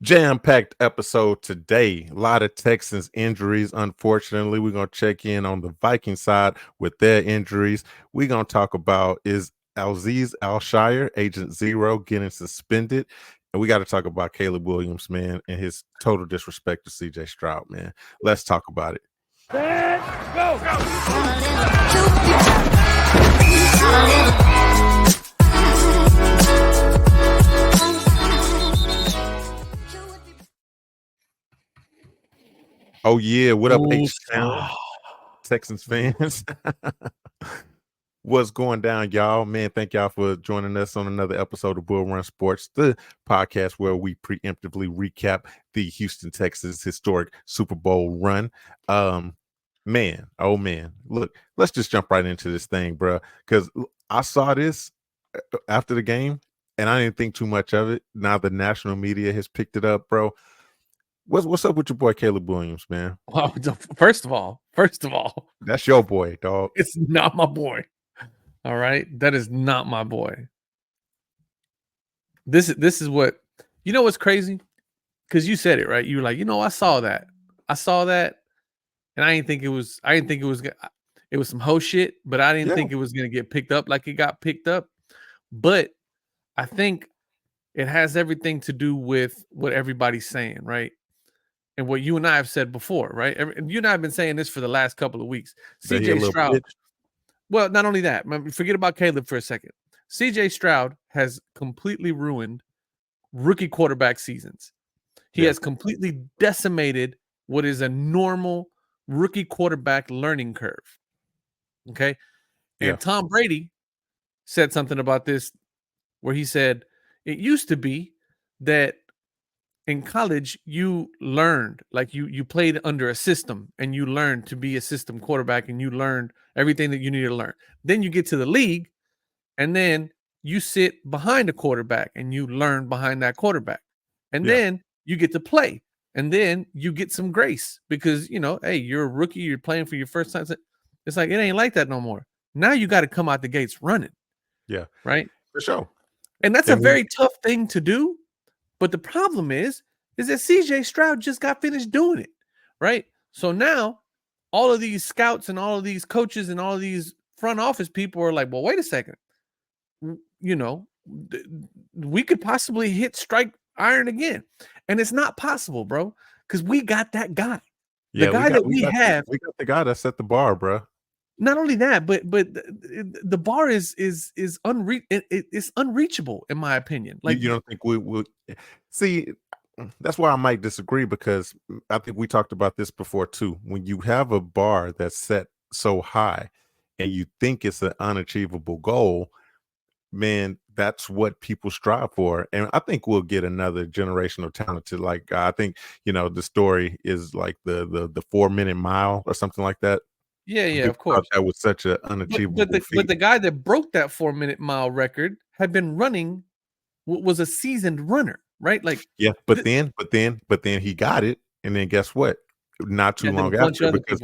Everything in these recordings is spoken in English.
Jam-packed episode today. A lot of Texans injuries. Unfortunately, we're going to check in on the Viking side with their injuries. We're going to talk about is Azeez Al-Shaair, Agent Zero, getting suspended. And we got to talk about Caleb Williams, man, and his total disrespect to CJ Stroud, man. Let's talk about it. Go, go. Oh, yeah. What up, H-Town? Texans fans? What's going down, y'all? Man, thank y'all for joining us on another episode of Bull Run Sports, the podcast where we preemptively recap the Houston Texans historic Super Bowl run. Man, oh man, look, let's just jump right into this thing, bro, because I saw this after the game and I didn't think too much of it. Now the national media has picked it up, bro. What's up with your boy Caleb Williams, man? Well, first of all, that's your boy, dog. It's not my boy. All right, that is not my boy. This is what you know. What's crazy? Because you said it right. You were like, I saw that, and I didn't think it was. It was some hoe shit, but I didn't think it was gonna get picked up like it got picked up. But I think it has everything to do with what everybody's saying, right? And what you and I have said before, right? You and I have been saying this for the last couple of weeks. CJ Stroud. Well, not only that, forget about Caleb for a second. CJ Stroud has completely ruined rookie quarterback seasons. He has completely decimated what is a normal rookie quarterback learning curve. Okay. And Tom Brady said something about this where he said, it used to be that in college, you learned, like you played under a system and you learned to be a system quarterback and you learned everything that you needed to learn. Then you get to the league and then you sit behind a quarterback and you learn behind that quarterback. And then you get to play and then you get some grace because, hey, you're a rookie, you're playing for your first time. It's like, it ain't like that no more. Now you got to come out the gates running. Yeah. Right. For sure. And that's a very tough thing to do. But the problem is that CJ Stroud just got finished doing it, right? So now all of these scouts and all of these coaches and all of these front office people are like, well, wait a second. We could possibly hit strike iron again. And it's not possible, bro, because we got that guy. The guy we got the guy that set the bar, bro. Not only that, but the bar is it's unreachable in my opinion. Like you don't think we would see? That's why I might disagree because I think we talked about this before too. When you have a bar that's set so high and you think it's an unachievable goal, man, that's what people strive for. And I think we'll get another generation of talented. Like I think the story is like the 4-minute mile or something like that. Yeah, of course. That was such an unachievable feat. But the guy that broke that 4-minute mile record had been running, was a seasoned runner, right? Like but then he got it, and then guess what? Not too long after, because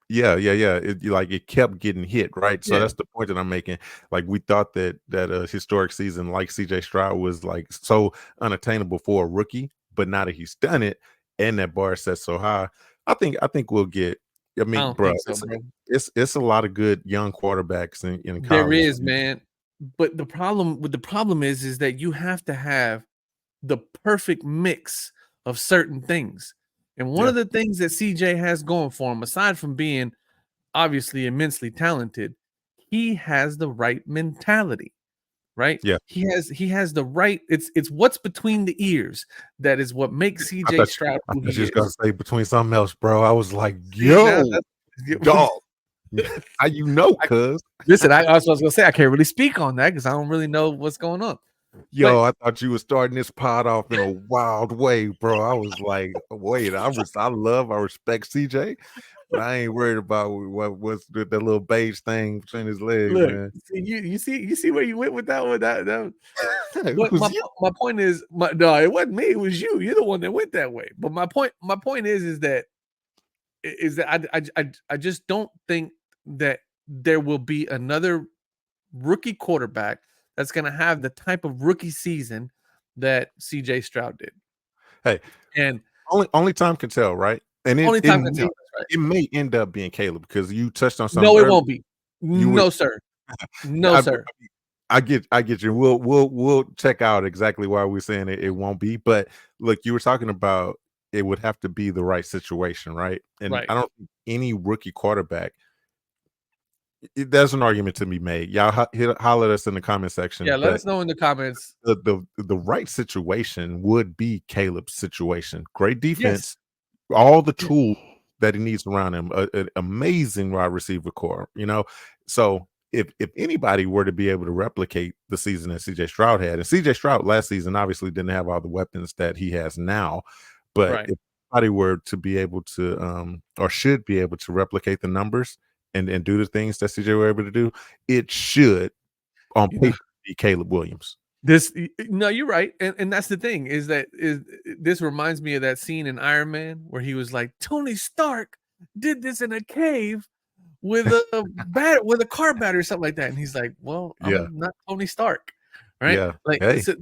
it kept getting hit, right? So that's the point that I'm making. Like we thought that a historic season like CJ Stroud was like so unattainable for a rookie, but now that he's done it and that bar is set so high, I think we'll get. I mean, bro, it's a lot of good young quarterbacks in college. There is, man. But the problem is that you have to have the perfect mix of certain things. And one of the things that CJ has going for him, aside from being obviously immensely talented, he has the right mentality. Right? Yeah. He has the right. It's what's between the ears that is what makes CJ Stroud. I was just gonna say between something else, bro. I was like, yo, dog. How cuz? Listen, I was gonna say I can't really speak on that because I don't really know what's going on. Yo, I thought you were starting this pod off in a wild way, bro. I was like, wait, I respect CJ. But I ain't worried about what's that little beige thing between his legs, man. You see where you went with that one. My point is, no, it wasn't me. It was you. You're the one that went that way. But my point is that I just don't think that there will be another rookie quarterback that's going to have the type of rookie season that CJ Stroud did. Hey, And only time can tell, right? And only time can tell. That's right. it may end up being Caleb because you touched on something No, it earlier. won't be. You would, No, sir. No, I, sir. I get you. We'll check out exactly why we're saying it won't be. But look, you were talking about it would have to be the right situation, right? And Right. I don't think any rookie quarterback. There's an argument to be made. Y'all holler at us in the comment section. Yeah, let But us know in the comments. the right situation would be Caleb's situation. Great defense, Yes. all the tools that he needs around him, an amazing wide receiver core. So if anybody were to be able to replicate the season that CJ Stroud had, and CJ Stroud last season obviously didn't have all the weapons that he has now, but Right. if anybody were to be able to or should be able to replicate the numbers and do the things that CJ were able to do, it should on paper be Caleb Williams. No, you're right, and that's the thing is this reminds me of that scene in Iron Man where he was like, Tony Stark did this in a cave with a car battery or something like that, and he's like, well, Yeah. I'm not Tony Stark, right? Yeah. Like, Hey. so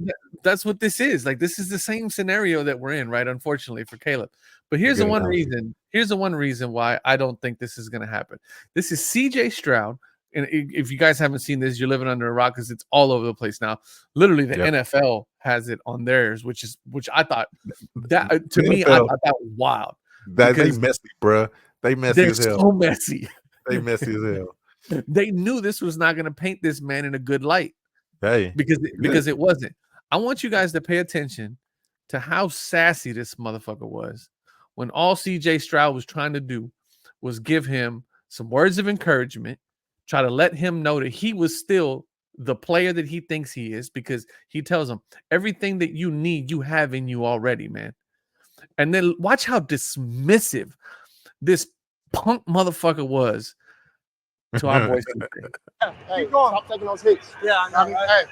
that's what this is. Like, this is the same scenario that we're in, right? Unfortunately for Caleb, but here's the one reason why I don't think this is going to happen. This is CJ Stroud. And if you guys haven't seen this, you're living under a rock because it's all over the place now. Literally, the NFL has it on theirs, which I thought that to me, I thought that was wild. They messy, bro. They messy as hell. So messy. They messy as hell. They knew this was not going to paint this man in a good light. Hey, because it wasn't. I want you guys to pay attention to how sassy this motherfucker was when all CJ Stroud was trying to do was give him some words of encouragement. Try to let him know that he was still the player that he thinks he is, because he tells him everything that you need, you have in you already, man. And then watch how dismissive this punk motherfucker was to our boys. Hey, stop taking those hits. Yeah, I know. Hey,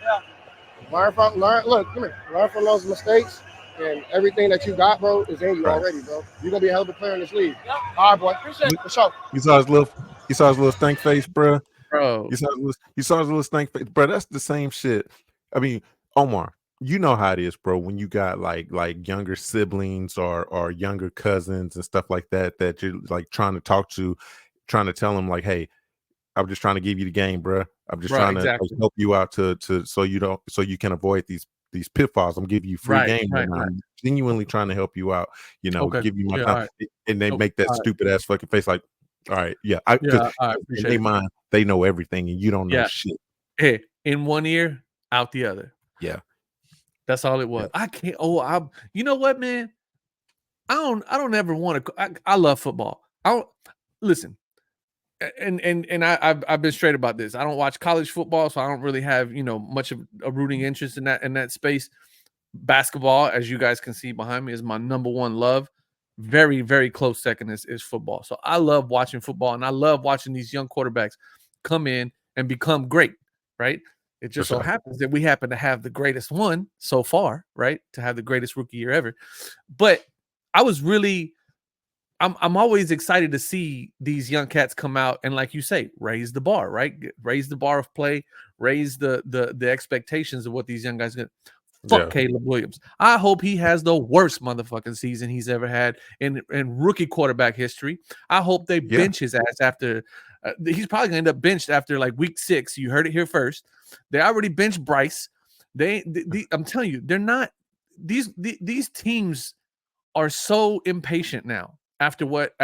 look, come here. Learn from those mistakes, and everything that you got, bro, is in you already, bro. You're gonna be a hell of a player in this league. Yep. All right, boy. Appreciate it. For sure. You saw his little stank face, bro. Bro, You saw his little stank face, bro. That's the same shit. I mean, Omar, you know how it is, bro. When you got like younger siblings or younger cousins and stuff like that you're like trying to talk to, trying to tell them like, hey, I'm just trying to give you the game, bro. I'm just trying to help you out to so you can avoid these pitfalls. I'm giving you free game. Right. I'm genuinely trying to help you out. Give you my time, right. and they make that stupid ass fucking face like, all right, I appreciate in their mind they know everything and you don't know shit. Hey, in one ear, out the other. Yeah, that's all it was. I can't. You know what, man? I don't ever want to. I love football. I don't listen. And I've been straight about this. I don't watch college football, so I don't really have much of a rooting interest in that space. Basketball, as you guys can see behind me, is my number one love. Very, very close second is football. So I love watching football, and I love watching these young quarterbacks come in and become great. Right? It just so happens that we happen to have the greatest one so far, right? To have the greatest rookie year ever. But I was really. I'm always excited to see these young cats come out and, like you say, raise the bar, right? Raise the bar of play, raise the expectations of what these young guys get. Fuck Caleb Williams. I hope he has the worst motherfucking season he's ever had in rookie quarterback history. I hope they bench his ass after. He's probably gonna end up benched after like week 6. You heard it here first. They already benched Bryce. I'm telling you, they're not. These teams are so impatient now. After what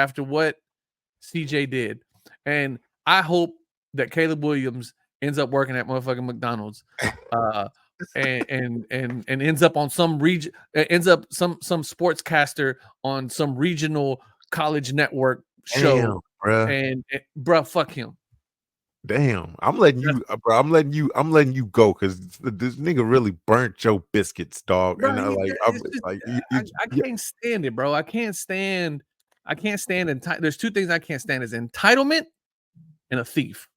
CJ did, and I hope that Caleb Williams ends up working at motherfucking McDonald's, and ends up on some region, ends up some sportscaster on some regional college network show. Damn, bruh, fuck him. Damn, I'm letting you, bro. I'm letting you go because this nigga really burnt your biscuits, dog. Bro, and I can't stand it, bro. I can't stand. There's two things I can't stand: is entitlement and a thief.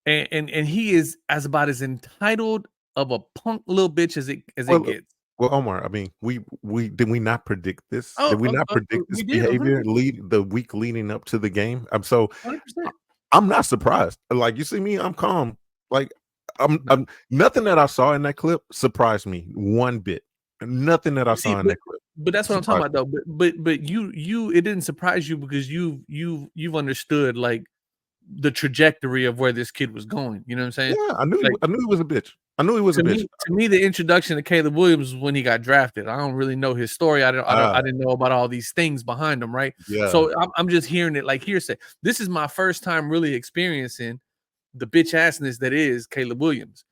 And he is about as entitled of a punk little bitch as it gets. Well, Omar, I mean, did we not predict this? Did we not predict this behavior the week leading up to the game? I'm 100%. I'm not surprised. Like, you see me, I'm calm. Like, I'm nothing that I saw in that clip surprised me one bit. Nothing that I saw in that clip. But that's what I'm talking about, though. But you it didn't surprise you because you've understood like the trajectory of where this kid was going. You know what I'm saying? Yeah, I knew like, he was a bitch. I knew he was a bitch. To me, the introduction to Caleb Williams was when he got drafted. I don't really know his story. I didn't know about all these things behind him, right? Yeah. So I'm just hearing it like hearsay. This is my first time really experiencing the bitch assness that is Caleb Williams.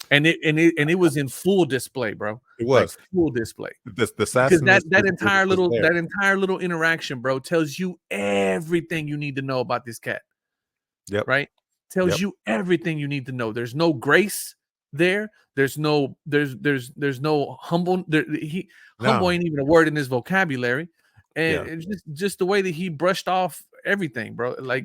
And it was in full display, bro. It was like full display. The because that entire little interaction, bro, tells you everything you need to know about this cat. Yep. Right? Tells you everything you need to know. There's no grace there. There's no humble. Humble ain't even a word in his vocabulary. And it's just the way that he brushed off everything, bro. Like,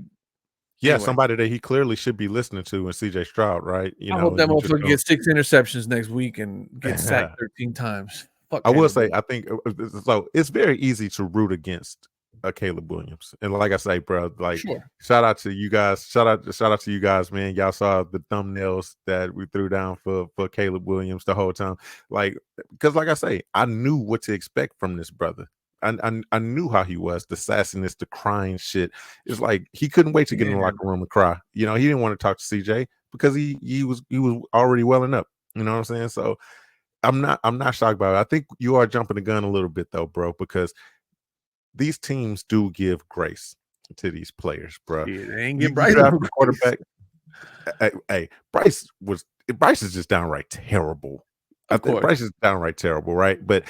anyway. Somebody that he clearly should be listening to in CJ Stroud, right? I hope that motherfucker gets 6 interceptions next week and gets sacked 13 times. Fuck, I will say, I think so. It's very easy to root against Caleb Williams, and like I say, bro, like shout out to you guys. Shout out to you guys, man. Y'all saw the thumbnails that we threw down for Caleb Williams the whole time, like because like I say, I knew what to expect from this brother. I knew how he was, the sassiness, the crying shit. It's like he couldn't wait to get in the locker room and cry. You know, he didn't want to talk to CJ because he was already welling up. You know what I'm saying? So I'm not shocked by it. I think you are jumping the gun a little bit though, bro, because these teams do give grace to these players, bro. Yeah, they ain't get Bryce the quarterback. Hey, Bryce is just downright terrible. I think Bryce is downright terrible, right? But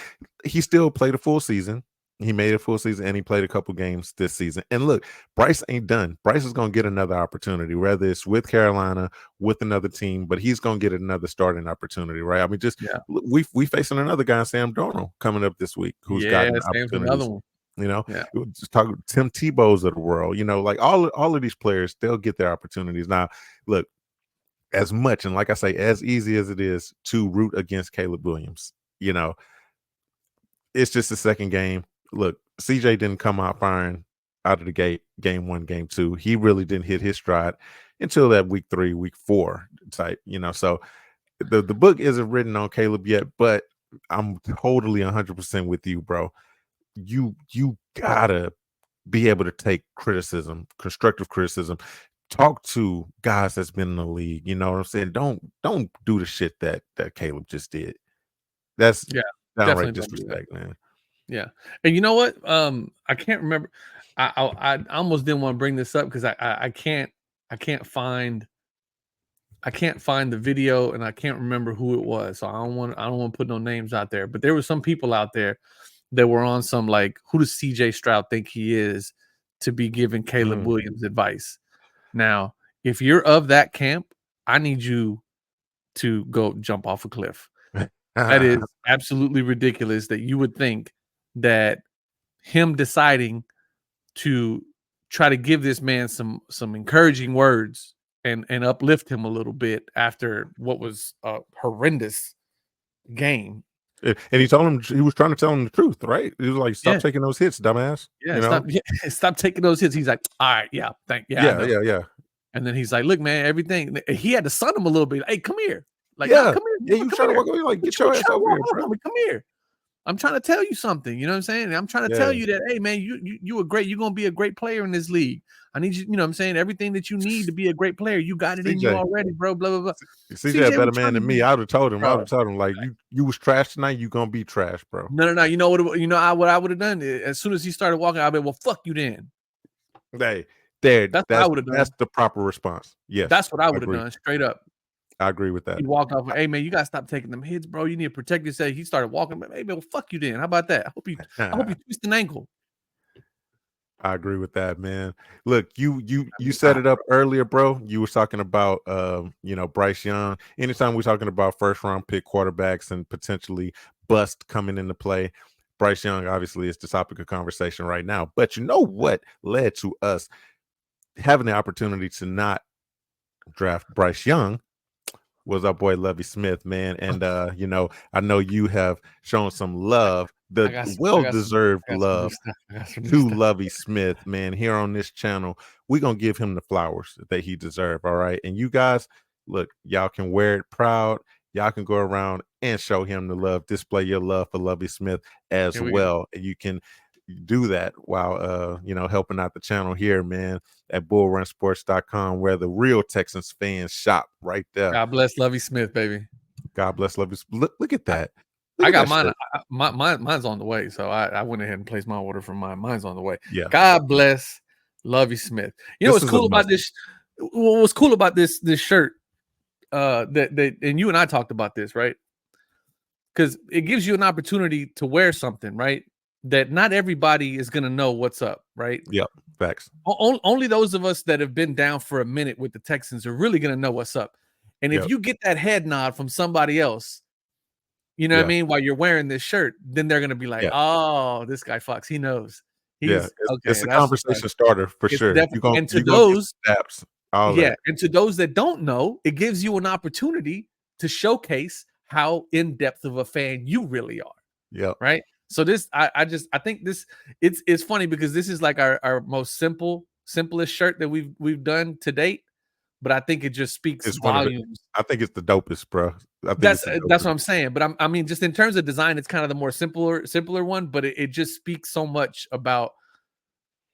he still played a full season. He made a full season and he played a couple games this season. And look, Bryce ain't done. Bryce is going to get another opportunity, whether it's with Carolina, with another team, but he's going to get another starting opportunity, right? I mean, we facing another guy, Sam Darnold, coming up this week, who's got an opportunity. Another one. You know, just talk Tim Tebow's of the world. You know, like all of these players, they'll get their opportunities. Now, look, as much and like I say, as easy as it is to root against Caleb Williams, you know, it's just the second game. Look, CJ didn't come out firing out of the gate, game 1, game 2. He really didn't hit his stride until that week 3, week 4 type, you know. So the book isn't written on Caleb yet, but I'm totally 100% with you, bro. You gotta be able to take criticism, constructive criticism. Talk to guys that's been in the league. You know what I'm saying? Don't do the shit that Caleb just did. That's downright disrespect, man. Yeah, and you know what? I can't remember. I almost didn't want to bring this up because I can't find the video and I can't remember who it was. So I don't want to put no names out there. But there were some people out there that were on some like, who does CJ Stroud think he is to be giving Caleb Williams advice? Now, if you're of that camp, I need you to go jump off a cliff. That is absolutely ridiculous that you would think that him deciding to try to give this man some encouraging words and uplift him a little bit after what was a horrendous game. And he told him, he was trying to tell him the truth, right? He was like, "Stop taking those hits, dumbass." Yeah, you know? Stop taking those hits. He's like, "All right, yeah. And then he's like, "Look, man, everything." He had to sun him a little bit. Hey, come here. Like, come here. Yeah, you trying to walk away? Like, get your ass over here, bro. Come here. I'm trying to tell you something. You know what I'm saying? I'm trying to tell you that, hey, man, you are great. You're gonna be a great player in this league. I need you. You know what I'm saying? Everything that you need to be a great player, you got it in you already, bro. Blah blah blah. CJ a better man than me. I would have told him. Like, you was trash tonight. You gonna be trash, bro. No. You know what? What I would have done as soon as he started walking, I'd be, well, fuck you then. That's what I would have done. That's the proper response. Yes, that's what I would have done. Straight up. I agree with that. He walked off. Hey man, you gotta stop taking them hits, bro. You need to protect yourself. He started walking. Hey man, well, fuck you then. How about that? I hope you twist an ankle. I agree with that, man. Look, you set it up earlier, bro. You were talking about Bryce Young. Anytime we're talking about first round pick quarterbacks and potentially bust coming into play, Bryce Young obviously is the topic of conversation right now. But you know what led to us having the opportunity to not draft Bryce Young was our boy Lovie Smith, man. And I know you have shown some love, the well-deserved love to Lovie Smith, man. Here on this channel, we're gonna give him the flowers that he deserves. All right. And you guys, look, y'all can wear it proud. y'all can go around and show him the love, display your love for Lovie Smith as well. And you can do that while helping out the channel here, man, at bullrunsports.com, where the real Texans fans shop right there. God bless Lovie Smith, baby. God bless Lovie Smith. Look at that. I got mine. Mine's on the way, so I went ahead and placed my order for mine. Mine's on the way. Yeah. God bless Lovie Smith. You know what's cool about this? What's cool about this shirt? That and you and I talked about this, right? Because it gives you an opportunity to wear something, right? That not everybody is gonna know what's up, right? Yep, facts. Only those of us that have been down for a minute with the Texans are really gonna know what's up. And if you get that head nod from somebody else, you know what I mean, while you're wearing this shirt, then they're gonna be like, "Oh, this guy Fox, he knows." It's a conversation starter for sure. And to those that don't know, it gives you an opportunity to showcase how in depth of a fan you really are. Yeah. Right. So this, I think this, it's funny because this is like our most simplest shirt that we've done to date. But I think it just speaks volumes. I think it's the dopest, bro. That's what I'm saying. But I mean, just in terms of design, it's kind of the more simpler one. But it just speaks so much about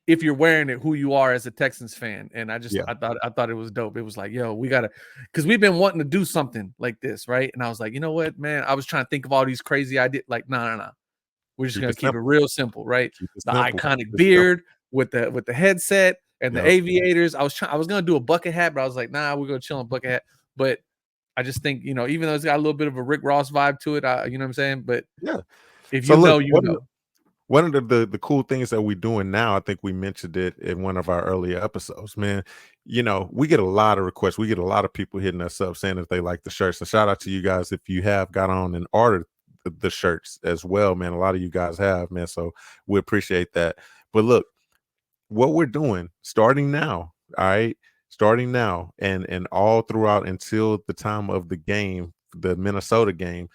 if you're wearing it, who you are as a Texans fan. And I thought it was dope. It was like, yo, we gotta, because we've been wanting to do something like this, right? And I was like, you know what, man? I was trying to think of all these crazy ideas. Like, no. We're just gonna keep it real simple, right? The iconic beard with the headset and the aviators. I was gonna do a bucket hat, but I was like, nah, we're gonna chill on bucket hat. But I just think, even though it's got a little bit of a Rick Ross vibe to it, you know what I'm saying? But if you know. One of the cool things that we're doing now, I think we mentioned it in one of our earlier episodes, man. We get a lot of requests. We get a lot of people hitting us up saying that they like the shirts. So shout out to you guys if you have got on and ordered the shirts as well, man. A lot of you guys have, man. So we appreciate that. But look, what we're doing starting now, all right, and all throughout until the time of the game, the Minnesota game,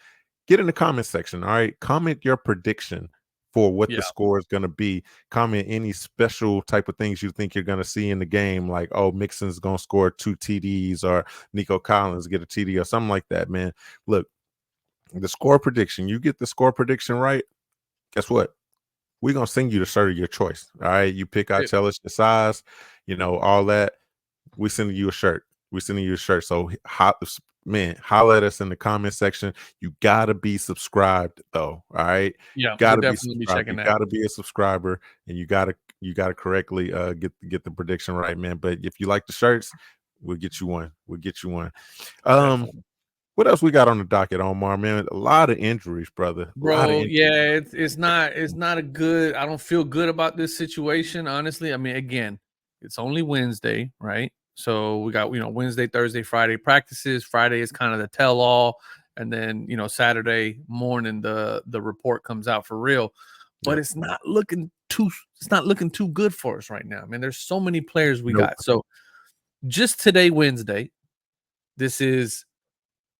get in the comment section. All right, comment your prediction for what the score is going to be. Comment any special type of things you think you're going to see in the game, like, oh, Mixon's going to score 2 TDs or Nico Collins get a TD or something like that, man. Look, the score prediction, you get the score prediction right, guess what? We're going to send you the shirt of your choice. All right. You pick out, tell us the size, all that. We sending you a shirt. So, holler at us in the comment section. You got to be subscribed, though. All right. Yeah. Got to be checking that. You got to be a subscriber, and you got to correctly get the prediction right, man. But if you like the shirts, we'll get you one. What else we got on the docket, Omar, man? A lot of injuries, brother. It's not a good. I don't feel good about this situation, honestly. I mean, again, it's only Wednesday, right? So we got Wednesday, Thursday, Friday practices. Friday is kind of the tell-all, and then Saturday morning the report comes out for real. But it's not looking too good for us right now. I mean, there's so many players we got. So just today, Wednesday, this is.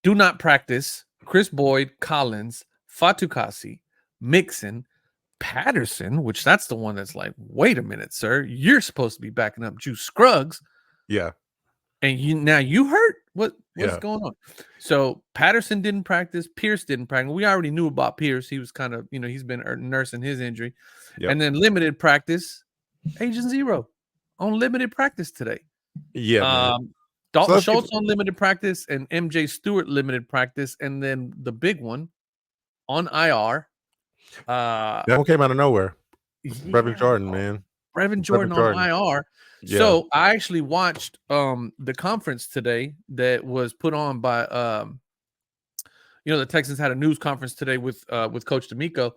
Do not practice Chris Boyd, Collins, Fatukasi, Mixon, Patterson, which that's the one that's like, wait a minute, sir. You're supposed to be backing up Juice Scruggs. Yeah. And you hurt? What's going on? So Patterson didn't practice. Pierce didn't practice. We already knew about Pierce. He was kind of, he's been nursing his injury. Yep. And then limited practice, Agent Zero on limited practice today. Yeah, man. Dalton Schultz on limited practice and MJ Stewart limited practice, and then the big one on IR. That one came out of nowhere. Brevin Jordan, man. Brevin Jordan on IR. Yeah. So I actually watched the conference today that was put on by the Texans had a news conference today with Coach D'Amico,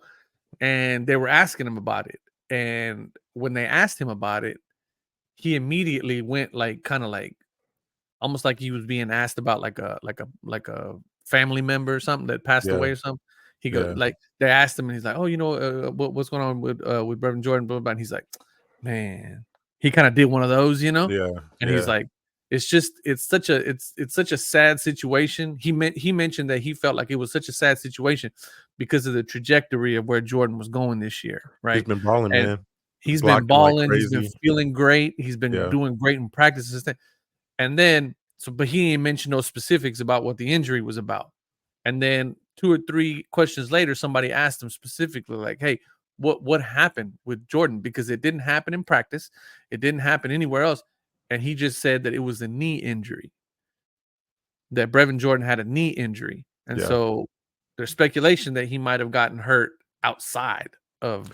and they were asking him about it. And when they asked him about it, he immediately went almost like he was being asked about like a family member or something that passed away or something. He goes they asked him and he's like, oh, what's going on with Brevin Jordan, blah, blah, blah. And he's like, man, he kind of did one of those, and he's like, it's such a sad situation. He mentioned that he felt like it was such a sad situation because of the trajectory of where Jordan was going this year, right? He's been balling, man. He's been balling. He's been feeling great. He's been doing great in practices. And then, but he didn't mention those specifics about what the injury was about. And then 2 or 3 questions later, somebody asked him specifically, like, "Hey, what happened with Jordan?" Because it didn't happen in practice, it didn't happen anywhere else, and he just said that it was a knee injury. That Brevin Jordan had a knee injury, and so there's speculation that he might have gotten hurt outside of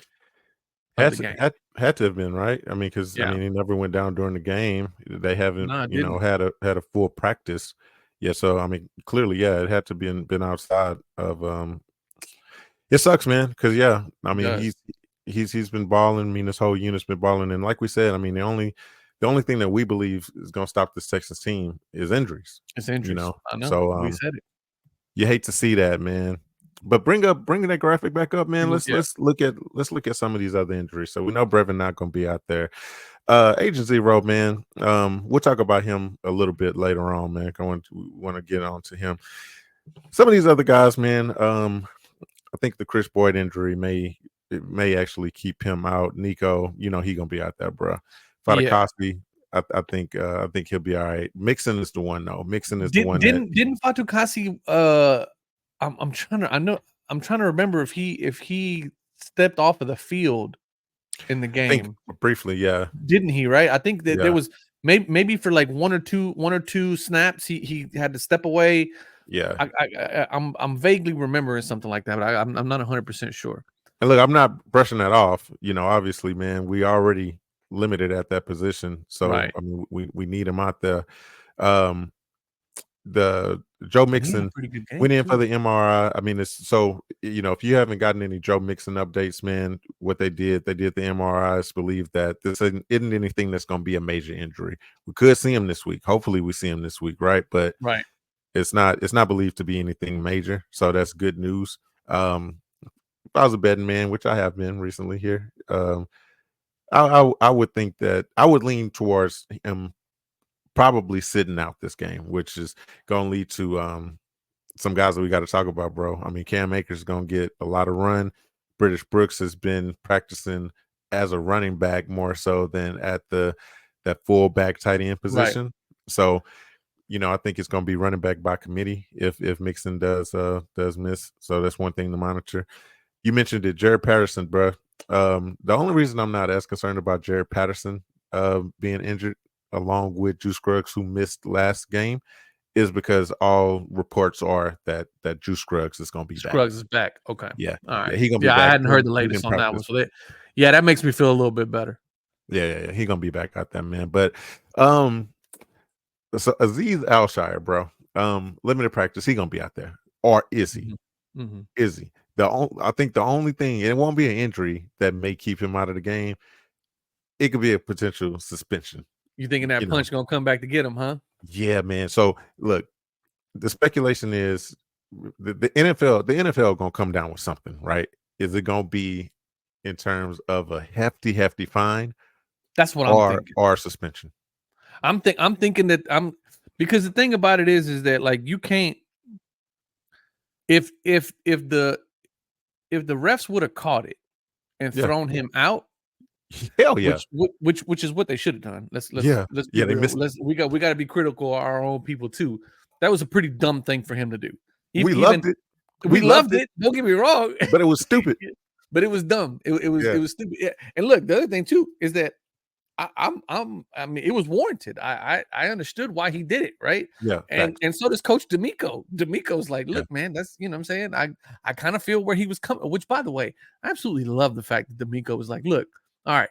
the game. Had to have been, right? I mean, because I mean, he never went down during the game. They haven't, had a full practice. Yeah, so I mean, clearly, it had to been outside of. It sucks, man, because I mean, he's been balling. I mean, this whole unit's been balling, and like we said, I mean, the only thing that we believe is going to stop this Texans team is injuries. It's injuries. I know. So we said it. You hate to see that, man. But bring that graphic back up, man. Let's look at some of these other injuries. So we know Brevin not going to be out there. Agent Zero, man. We'll talk about him a little bit later on, man. We want to get on to him. Some of these other guys, man. I think the Chris Boyd injury may actually keep him out. Nico, he gonna be out there, bro. Fatukasi, I think he'll be all right. Mixon is the one, though. Mixon is the one. Didn't Fatukasi? I'm trying to remember if he stepped off of the field in the game briefly. Yeah, didn't he? Right. I think that there was maybe for like one or two snaps he had to step away. Yeah, I'm vaguely remembering something like that, but I'm not 100% sure. And look, I'm not brushing that off. Obviously, man, we already limited at that position, so I mean, we need him out there. The Joe Mixon went in for the MRI. I mean, it's so if you haven't gotten any Joe Mixon updates, man, what they did the MRIs, believe that this isn't anything that's going to be a major injury. We could see him this week. Hopefully, we see him this week, right? But it's not believed to be anything major, so that's good news. If I was a betting man, which I have been recently here, I would think that I would lean towards him probably sitting out this game, which is going to lead to some guys that we got to talk about, bro. I mean, Cam Akers is going to get a lot of run. British Brooks has been practicing as a running back more so than at that fullback tight end position. Right. So, I think it's going to be running back by committee if Mixon does miss. So that's one thing to monitor. You mentioned it, Jared Patterson, bro. The only reason I'm not as concerned about Jared Patterson being injured, along with Juice Scruggs, who missed last game, is because all reports are that Juice Scruggs is going to be back. Scruggs is back. Okay. Yeah. All right. Yeah, he gonna be back. I hadn't heard the latest on that one. So that makes me feel a little bit better. Yeah. He going to be back out there, man. But so Azeez Al-Shaair, bro, limited practice, he going to be out there. Or is he? Mm-hmm. Is he? I think the only thing, and it won't be an injury that may keep him out of the game, it could be a potential suspension. You thinking that punch gonna come back to get him, huh? Yeah, man. So look, the speculation is the NFL gonna come down with something, right? Is it gonna be in terms of a hefty fine? That's what I'm thinking. Or suspension. I'm thinking that because the thing about it is that like you can't if the refs would have caught it and thrown him out. Hell yeah! Which is what they should have done. Let's be real. We got to be critical of our own people too. That was a pretty dumb thing for him to do. We loved it. We loved it. Don't get me wrong, but it was stupid. But it was dumb. It was stupid. Yeah. And look, the other thing too is that I mean, it was warranted. I understood why he did it, right? Yeah. And so does Coach D'Amico. D'Amico's like, look, man, that's what I'm saying. I kind of feel where he was coming. Which, by the way, I absolutely love the fact that D'Amico was like, look. All right,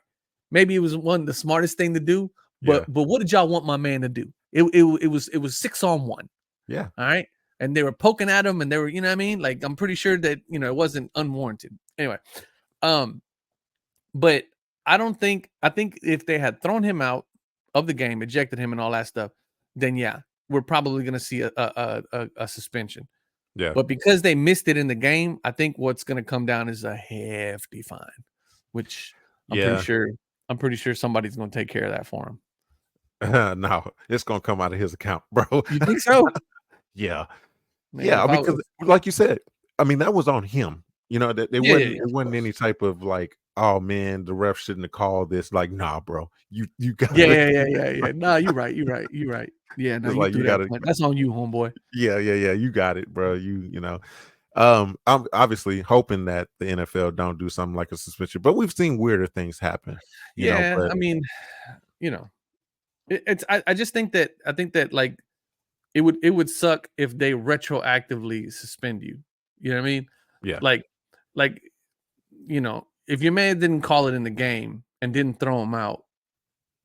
maybe it was the smartest thing to do, but what did y'all want my man to do? It was 6-on-1. Yeah. All right, and they were poking at him, and they were, what I mean? Like, I'm pretty sure that it wasn't unwarranted. Anyway, but I think if they had thrown him out of the game, ejected him, and all that stuff, then we're probably gonna see a suspension. Yeah. But because they missed it in the game, I think what's gonna come down is a hefty fine, which. I'm pretty sure somebody's going to take care of that for him. No, it's going to come out of his account, bro. You think so? Yeah. Man, because like you said, I mean, that was on him. You know, that it wasn't any type of like, oh man, the ref shouldn't have called this. Like, nah, bro, you got Yeah. No, you're right. Yeah, no, It's you like threw you that. got it. That's on you, homeboy. Yeah, you got it, bro. You know. I'm obviously hoping that the NFL don't do something like a suspension, but we've seen weirder things happen. You know, Yeah, but I mean, it's. I just think that like it would suck if they retroactively suspend you. You know what I mean? yeah, Like if your man didn't call it in the game and didn't throw him out,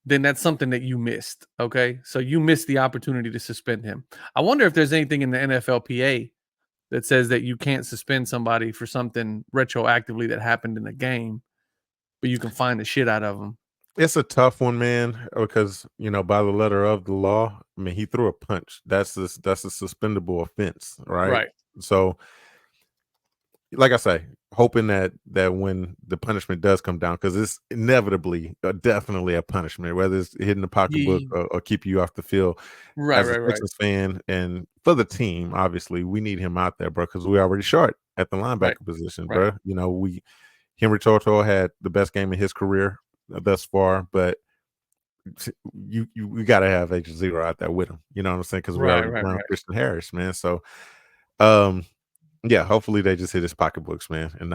then that's something that you missed. Okay, so you missed the opportunity to suspend him. I wonder if there's anything in the NFLPA that says that you can't suspend somebody for something retroactively that happened in the game, but you can fine the shit out of them. it's a tough one, man, because by the letter of the law, I mean, he threw a punch. That's a suspendable offense, right? Right. So, like I say, hoping that when the punishment does come down, because it's inevitably, definitely a punishment, whether it's hitting the pocketbook or keeping you off the field. As a Texas fan and for the team, obviously, we need him out there, bro, because we're already short at the linebacker position, bro. You know, Henry Toto had the best game of his career thus far, but we got to have H0 out there with him. You know what I'm saying? Because we already found Christian Harris, man. So, yeah, hopefully they just hit his pocketbooks, man, and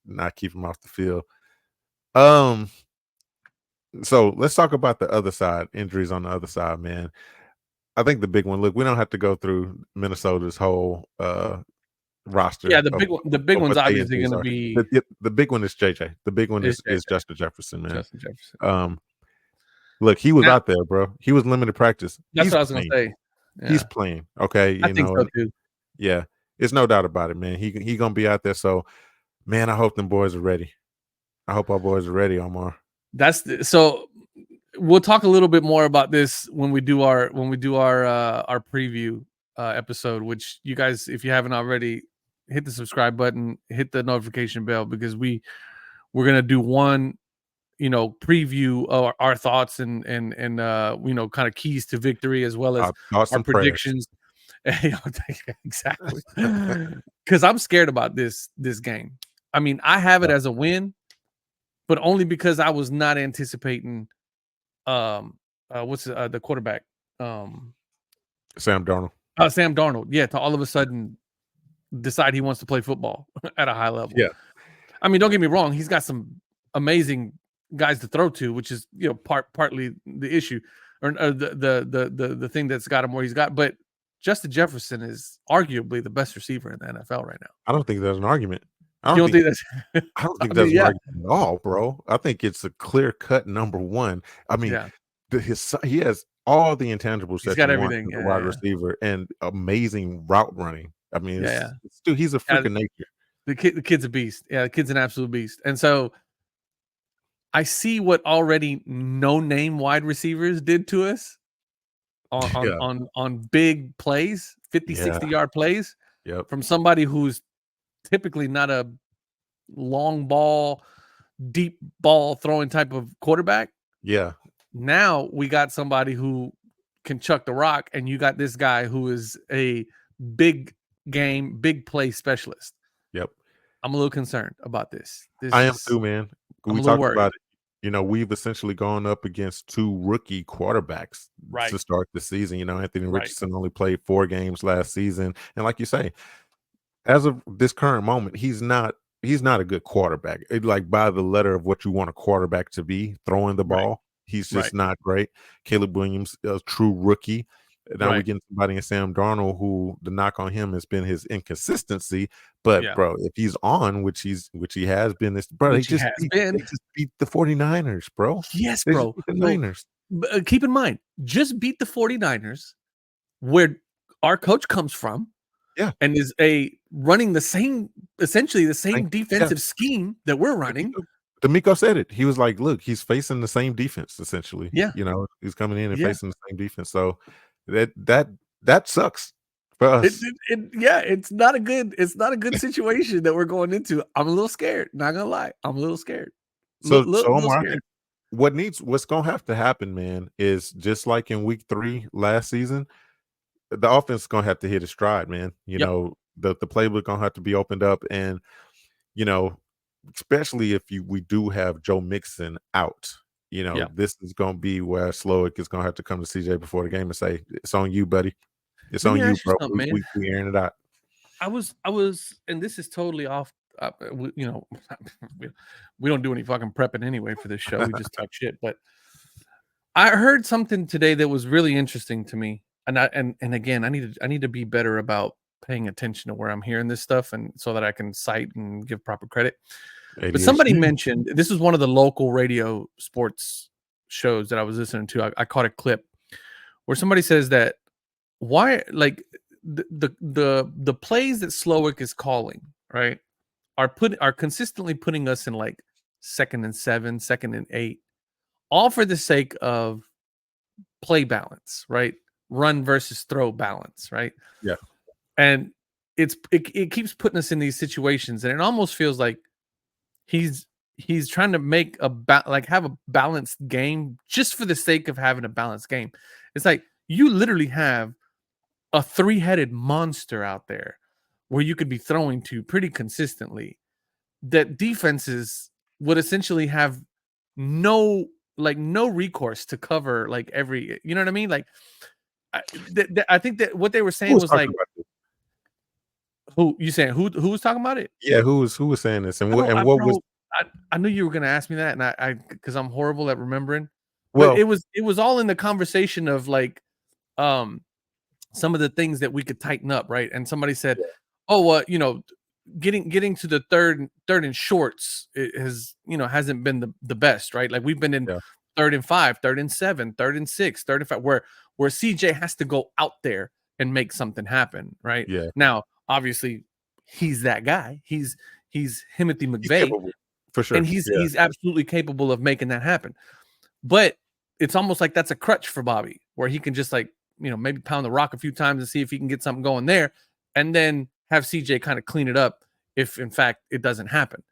not keep him off the field. So let's talk about the other side, injuries on the other side, man. I think the big one. Look, we don't have to go through Minnesota's whole roster. Yeah, the big one's obviously going to be the big one is JJ. The big one is Justin Jefferson, man. Justin Jefferson. Look, he was out there, bro. He was limited practice. That's what I was going to say. Yeah. He's playing. Okay, I think so too. Yeah, it's no doubt about it, man. He gonna be out there. So, man, I hope them boys are ready. I hope our boys are ready, Omar. So we'll talk a little bit more about this when we do our preview episode, which you guys, if you haven't already, hit the subscribe button, hit the notification bell, because we're gonna do one preview of our thoughts and kind of keys to victory, as well as our predictions. Exactly. Because I'm scared about this game. I mean, I have it as a win, but only because I was not anticipating what's the quarterback? Sam Darnold. Sam Darnold, yeah, to all of a sudden decide he wants to play football at a high level. Yeah. I mean, don't get me wrong, he's got some amazing guys to throw to, which is partly the issue, or the thing that's got him where he's got. But Justin Jefferson is arguably the best receiver in the NFL right now. I don't think there's an argument. I don't think that's an argument at all, bro. I think it's a clear-cut number one. I mean, he has all the intangibles. He's got everything. A wide receiver and amazing route running. I mean, dude, he's a freak of nature. The kid's a beast. Yeah, the kid's an absolute beast. And so I see what already no-name wide receivers did to us on big plays, 50, 60-yard plays from somebody who's typically not a long ball, deep ball throwing type of quarterback. Yeah. Now we got somebody who can chuck the rock, and you got this guy who is a big game, big play specialist. Yep. I'm a little concerned about this. I am too, man. We talked about it. We've essentially gone up against two rookie quarterbacks to start the season. Anthony Richardson only played 4 games last season. And like you say, as of this current moment, he's not a good quarterback. Like by the letter of what you want a quarterback to be, throwing the ball, he's just not great. Caleb Williams, a true rookie. Now we get somebody in Sam Darnold, who the knock on him has been his inconsistency. But bro, if he's on, which he has been, they just beat the 49ers, bro. Yes, bro. The Niners. Keep in mind, just beat the 49ers, where our coach comes from. Yeah. And is running essentially the same defensive scheme that we're running. D'Amico said it. He was like, look, he's facing the same defense, essentially. Yeah. He's coming in and facing the same defense. So that sucks for us. It's not a good situation that we're going into. I'm a little scared. Not gonna lie. I'm a little scared. So Omar, scared. What's gonna have to happen, man, is just like in week 3 last season, the offense is gonna have to hit a stride, man. the playbook gonna have to be opened up, and especially if we do have Joe Mixon out. This is gonna be where Slowick is gonna have to come to CJ before the game and say, "It's on you, buddy. It's Let on me you, ask you bro. something, man. We airing it out." I was, and this is totally off. We don't do any fucking prepping anyway for this show. We just talk shit. But I heard something today that was really interesting to me, and again, I need to be better about paying attention to where I'm hearing this stuff, and so that I can cite and give proper credit. ADHD. But somebody mentioned, this is one of the local radio sports shows that I was listening to. I caught a clip where somebody says that why, like, the plays that Slowick is calling, right, are consistently putting us in like 2nd and 7, 2nd and 8, all for the sake of play balance, right? Run versus throw balance, right? Yeah. And it keeps putting us in these situations, and it almost feels like he's trying to make have a balanced game just for the sake of having a balanced game. It's like you literally have a 3-headed monster out there where you could be throwing to pretty consistently, that defenses would essentially have no recourse to cover like every, you know what I mean? Like I think that what they were saying was like, who you saying who was talking about it? Yeah, who was saying this, and what was? I knew you were going to ask me that, and I because I'm horrible at remembering. Well, but it was all in the conversation of like some of the things that we could tighten up, right? And somebody said, "Oh, getting to the third and shorts hasn't been the best, right? Like we've been in 3rd and 5, 3rd and 7, 3rd and 6, 3rd and 5, where CJ has to go out there and make something happen, right? Yeah. Now, obviously, he's that guy. He's Timothy McVeigh, for sure, and he's absolutely capable of making that happen. But it's almost like that's a crutch for Bobby, where he can just like maybe pound the rock a few times and see if he can get something going there, and then have CJ kind of clean it up if in fact it doesn't happen.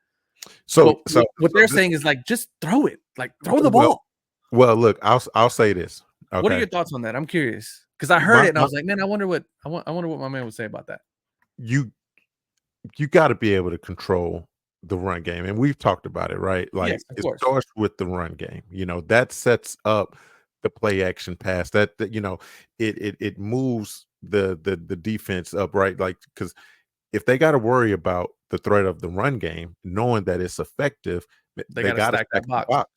So what they're saying is like just throw it, like throw the ball. Well, look, I'll say this. Okay. What are your thoughts on that? I'm curious because I heard it and I was like, man, I wonder what my man would say about that. You got to be able to control the run game, and we've talked about it, right? Like it starts with the run game. That sets up the play action pass. That it moves the defense up, right? Like because if they got to worry about the threat of the run game, knowing that it's effective, they got to stack that box.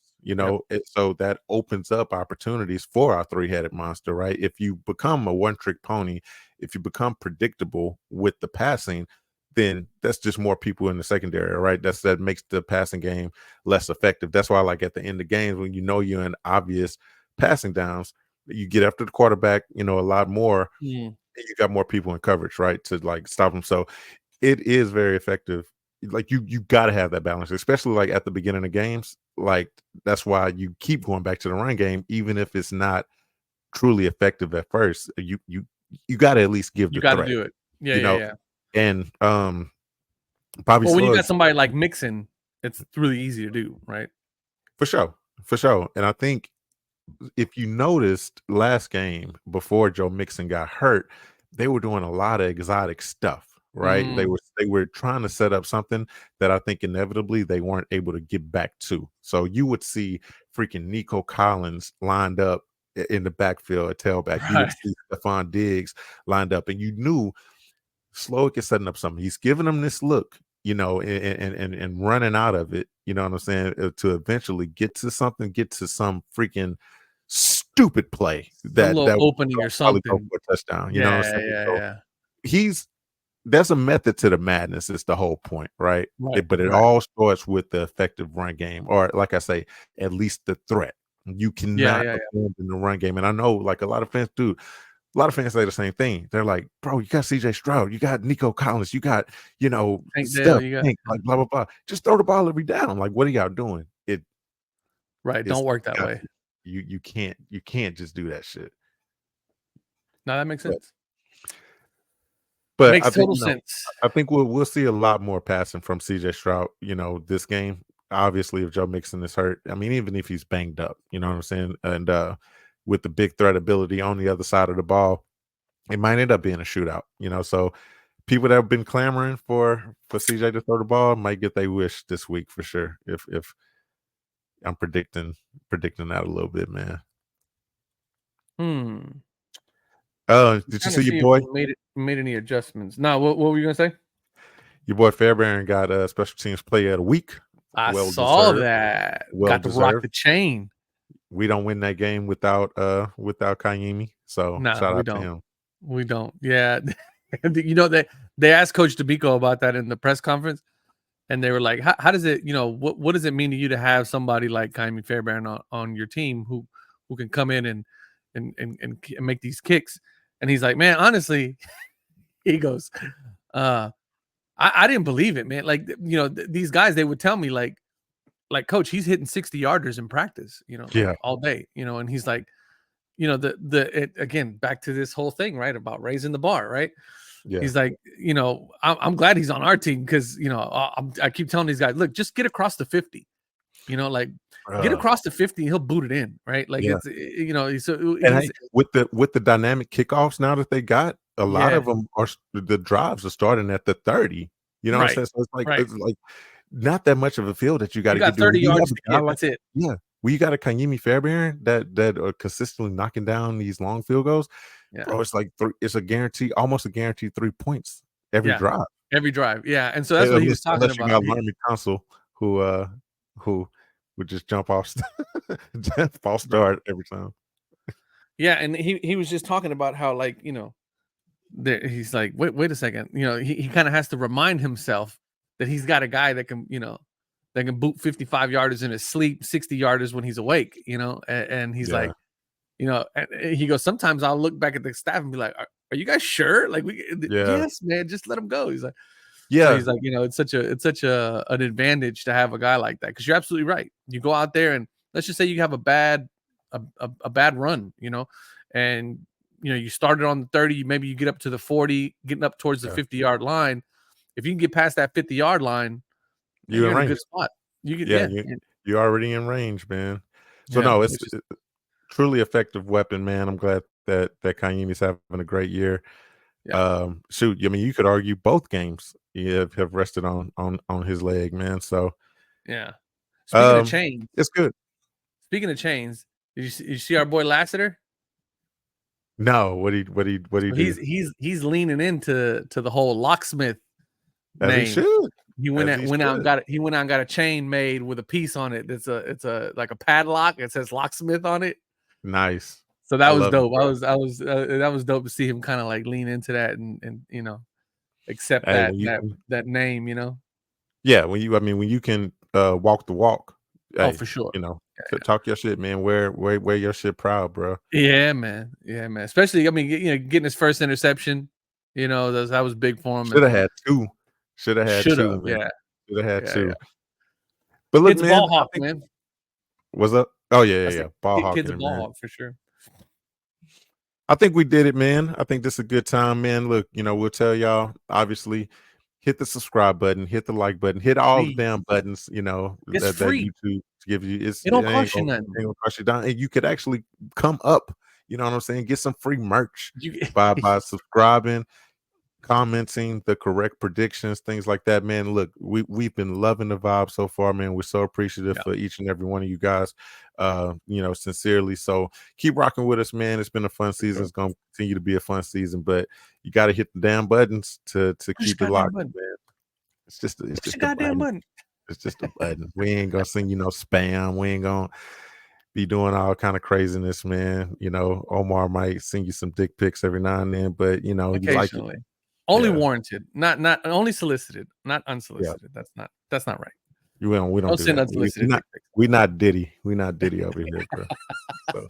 So that opens up opportunities for our 3-headed monster, right? If you become a one-trick pony, if you become predictable with the passing, then that's just more people in the secondary, right? That makes the passing game less effective. That's why, like at the end of games, when you're in obvious passing downs, you get after the quarterback, a lot more. And you got more people in coverage, right, to like stop them. So it is very effective. Like you got to have that balance, especially like at the beginning of games. Like that's why you keep going back to the run game, even if it's not truly effective at first. You got to at least give the threat. You got to do it. Yeah. And Bobby. Well, when you got somebody like Mixon, it's really easy to do, right? For sure. And I think if you noticed last game before Joe Mixon got hurt, they were doing a lot of exotic stuff, right? They were trying to set up something that I think inevitably they weren't able to get back to. So you would see freaking Nico Collins lined up in the backfield at tailback. Right. You would see Stephon Diggs lined up, and you knew Slowick is setting up something. He's giving them this look, and running out of it, you know what I'm saying, to eventually get to some freaking stupid play that opening or something for a touchdown. You know what I'm saying? So there's a method to the madness. Is the whole point, right? But it all starts with the effective run game, or like I say, at least the threat. You cannot abandon the run game, and I know like a lot of fans do. A lot of fans say the same thing. They're like, bro, you got CJ Stroud, you got Nico Collins, you got, stuff, like blah, blah, blah. Just throw the ball every down. Like, what are y'all doing? Don't work that way. You can't just do that shit. No, that makes sense. But makes total sense. I think we'll see a lot more passing from CJ Stroud, this game. Obviously, if Joe Mixon is hurt, I mean, even if he's banged up, you know what I'm saying? And with the big threat ability on the other side of the ball, it might end up being a shootout, So people that have been clamoring for CJ to throw the ball might get their wish this week for sure. If I'm predicting that a little bit, man. Did you see your boy? Made any adjustments? No. What were you gonna say? Your boy Fairbairn got a special teams player of the week. I saw that. Got to rock the chain. We don't win that game without Kayimi. So shout out to him. We don't. Yeah. You know, they asked Coach DeBico about that in the press conference, and they were like, how does it, what does it mean to you to have somebody like Kayimi Fairbairn on your team who can come in and make these kicks? And he's like, man, honestly, he goes, I didn't believe it, man. Like, these guys, they would tell me like, Coach, he's hitting 60-yarders in practice, all day, and he's like, again, back to this whole thing, right, about raising the bar, right? Yeah. He's like, I'm glad he's on our team because, I keep telling these guys, look, just get across the 50, get across the 50 and he'll boot it in, right? Like, it's, so with the dynamic kickoffs now that they got, a lot of them the drives are starting at the 30. You know what I'm saying? So it's like not that much of a field that you got to get 30 yards to get, that's it. Yeah. Well, you got a Kayimi Fairbairn that are consistently knocking down these long field goals. Yeah. Bro, it's like it's a guarantee, almost a guaranteed 3 points every drive. Every drive, yeah. And so that's what he was talking about. You got Larry Council who would just jump off false start every time. Yeah, and he was just talking about how, like, he's like, wait a second, he kind of has to remind himself that he's got a guy that can, that can boot 55 yarders in his sleep, 60 yarders when he's awake, and he's like, and he goes, sometimes I'll look back at the staff and be like, are you guys sure? Like, yes, man, just let him go. He's like, so he's like, it's such an advantage to have a guy like that. Cause you're absolutely right. You go out there and let's just say you have a bad run, and you started on the 30, maybe you get up to the 40, getting up towards the 50-yard line. If you can get past that 50-yard line, you're in a good spot. You're already in range, man. So no, it's a truly effective weapon, man. I'm glad that Kayimi's having a great year. Shoot, I mean, you could argue both games have rested on his leg, man. So Speaking of chains, it's good. Speaking of chains, did you see our boy Lassiter? No, what he do? He's leaning into the whole locksmith name. He should. He went out and got a chain made with a piece on it. It's a like a padlock. It says locksmith on it. Nice. So that was dope. That was dope to see him kind of like lean into that and accept that name. Yeah, when you can walk the walk. For sure. Talk your shit, man. Wear your shit proud, bro. Yeah, man. Especially, getting his first interception. That was big for him. Should have had two. Should have had two. Yeah. Should have had two. But look, it's man, ball hawk, man. What's up? Oh yeah. Ball hawk. Kid's a ball hawk for sure. I think we did it, man. I think this is a good time, man. Look, we'll tell y'all, obviously, hit the subscribe button, hit the like button, hit all the damn buttons, it's free. that YouTube gives you. It don't cost you nothing. It don't cost you down. And you could actually come up, you know what I'm saying? Get some free merch by subscribing, commenting the correct predictions, things like that, man. Look, we've been loving the vibe so far, man. We're so appreciative for each and every one of you guys, sincerely. So keep rocking with us, man. It's been a fun season. It's going to continue to be a fun season, but you got to hit the damn buttons to keep it locked, man. It's just a goddamn button. It's just a button. We ain't gonna send you no spam. We ain't gonna be doing all kind of craziness, man. Omar might send you some dick pics every now and then, but you like it. Only warranted, not only solicited, not unsolicited. Yeah. That's not right. We don't do send that. Unsolicited. We're not Diddy. We're not Diddy over here, bro. So.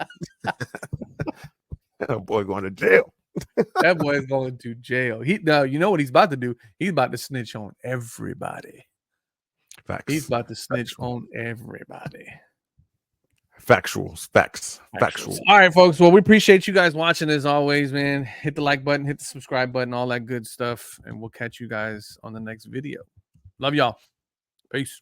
That boy going to jail. That boy is going to jail. Now you know what he's about to do. He's about to snitch on everybody. Facts. He's about to snitch on everybody. Factuals. All right, folks. Well, we appreciate you guys watching as always, man. Hit the like button, hit the subscribe button, all that good stuff. And we'll catch you guys on the next video. Love y'all. Peace.